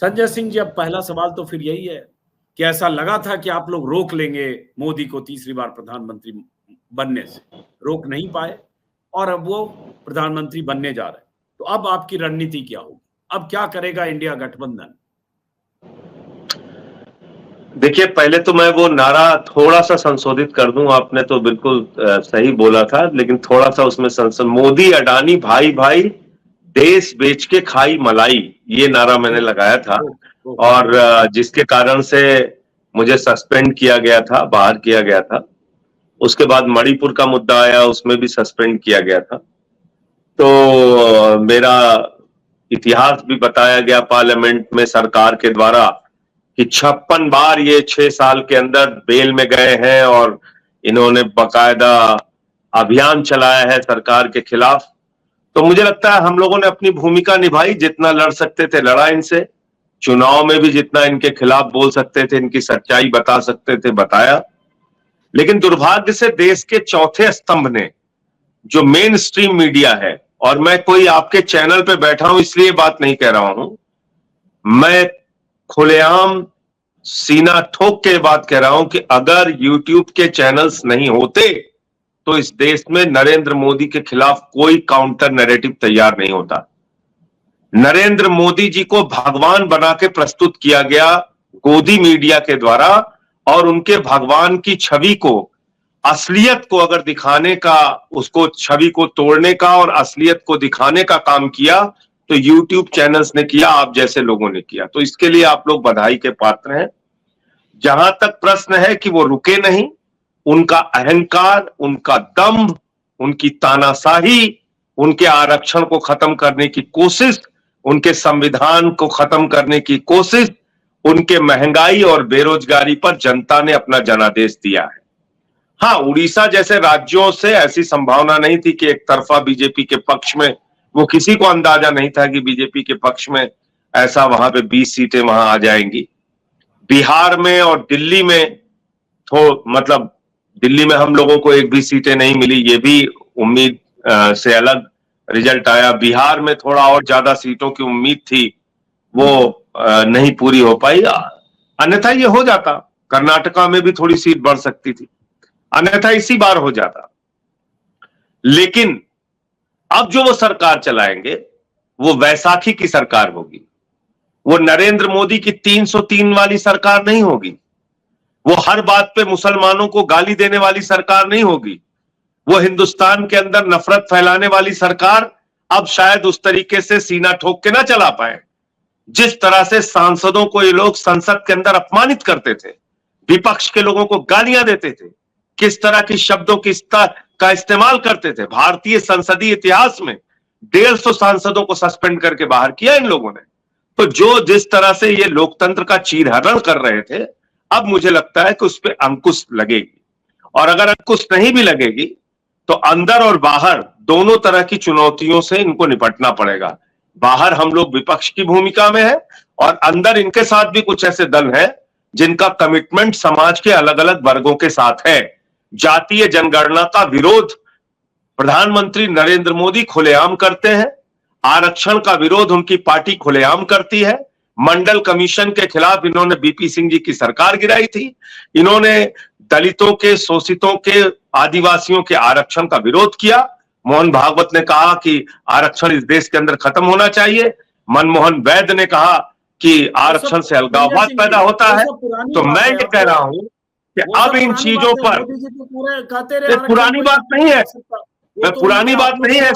संजय सिंह जी, अब पहला सवाल तो फिर यही है कि ऐसा लगा था कि आप लोग रोक लेंगे मोदी को तीसरी बार प्रधानमंत्री बनने से, रोक नहीं पाए और अब वो प्रधानमंत्री बनने जा रहे हैं। तो अब आपकी रणनीति क्या होगी? अब क्या करेगा इंडिया गठबंधन? देखिए, पहले तो मैं वो नारा थोड़ा सा संशोधित कर दूं। आपने तो बिल्कुल सही बोला था, लेकिन थोड़ा सा उसमें मोदी अडानी भाई भाई, देश बेच के खाई मलाई, ये नारा मैंने लगाया था। और जिसके कारण से मुझे सस्पेंड किया गया था, बाहर किया गया था। उसके बाद मणिपुर का मुद्दा आया, उसमें भी सस्पेंड किया गया था। तो मेरा इतिहास भी बताया गया पार्लियामेंट में सरकार के द्वारा कि 56 बार ये 6 साल के अंदर बेल में गए हैं और इन्होंने बकायदा अभियान चलाया है सरकार के खिलाफ। तो मुझे लगता है हम लोगों ने अपनी भूमिका निभाई, जितना लड़ सकते थे लड़ा इनसे, चुनाव में भी जितना इनके खिलाफ बोल सकते थे, इनकी सच्चाई बता सकते थे, बताया। लेकिन दुर्भाग्य से देश के चौथे स्तंभ ने, जो मेन स्ट्रीम मीडिया है, और मैं कोई आपके चैनल पे बैठा हूं इसलिए बात नहीं कह रहा हूं, मैं खुलेआम सीना ठोक के बात कह रहा हूं कि अगर यूट्यूब के चैनल्स नहीं होते तो इस देश में नरेंद्र मोदी के खिलाफ कोई काउंटर नैरेटिव तैयार नहीं होता। नरेंद्र मोदी जी को भगवान बना के प्रस्तुत किया गया गोदी मीडिया के द्वारा, और उनके भगवान की छवि को, असलियत को अगर दिखाने का, उसको छवि को तोड़ने का और असलियत को दिखाने का काम किया तो यूट्यूब चैनल्स ने किया, आप जैसे लोगों ने किया। तो इसके लिए आप लोग बधाई के पात्र हैं। जहां तक प्रश्न है कि वो रुके नहीं, उनका अहंकार, उनका दंभ, उनकी तानाशाही, उनके आरक्षण को खत्म करने की कोशिश, उनके संविधान को खत्म करने की कोशिश, उनके महंगाई और बेरोजगारी पर जनता ने अपना जनादेश दिया है। हाँ, उड़ीसा जैसे राज्यों से ऐसी संभावना नहीं थी कि एक तरफा बीजेपी के पक्ष में, वो किसी को अंदाजा नहीं था कि बीजेपी के पक्ष में ऐसा वहां पे 20 सीटें वहां आ जाएंगी। बिहार में और दिल्ली में मतलब दिल्ली में हम लोगों को एक भी सीटें नहीं मिली, ये भी उम्मीद से अलग रिजल्ट आया। बिहार में थोड़ा और ज्यादा सीटों की उम्मीद थी, वो नहीं पूरी हो पाई, अन्यथा ये हो जाता। कर्नाटका में भी थोड़ी सीट बढ़ सकती थी, अन्यथा इसी बार हो जाता। लेकिन अब जो वो सरकार चलाएंगे वो वैसाखी की सरकार होगी, वो नरेंद्र मोदी की 303 वाली सरकार नहीं होगी, वो हर बात पे मुसलमानों को गाली देने वाली सरकार नहीं होगी, वो हिंदुस्तान के अंदर नफरत फैलाने वाली सरकार अब शायद उस तरीके से सीना ठोक के ना चला पाए। जिस तरह से सांसदों को ये लोग संसद के अंदर अपमानित करते थे, विपक्ष के लोगों को गालियां देते थे, किस तरह की शब्दों का इस्तेमाल करते थे। भारतीय संसदीय इतिहास में 150 सांसदों को सस्पेंड करके बाहर किया इन लोगों ने। तो जिस तरह से ये लोकतंत्र का चीरहरण कर रहे थे, अब मुझे लगता है कि उस पर अंकुश लगेगी। और अगर अंकुश नहीं भी लगेगी तो अंदर और बाहर दोनों तरह की चुनौतियों से इनको निपटना पड़ेगा। बाहर हम लोग विपक्ष की भूमिका में है और अंदर इनके साथ भी कुछ ऐसे दल हैं जिनका कमिटमेंट समाज के अलग अलग वर्गों के साथ है। जातीय जनगणना का विरोध प्रधानमंत्री नरेंद्र मोदी खुलेआम करते हैं, आरक्षण का विरोध उनकी पार्टी खुलेआम करती है। मंडल कमीशन के खिलाफ इन्होंने बीपी सिंह जी की सरकार गिराई थी, इन्होंने दलितों के, शोषितों के, आदिवासियों के आरक्षण का विरोध किया। मोहन भागवत ने कहा कि आरक्षण इस देश के अंदर खत्म होना चाहिए, मनमोहन वैद्य ने कहा कि आरक्षण से अलगाववाद पैदा होता है। तो मैं ये कह रहा हूं कि अब इन चीजों पर, पुरानी बात नहीं है, पुरानी बात नहीं है,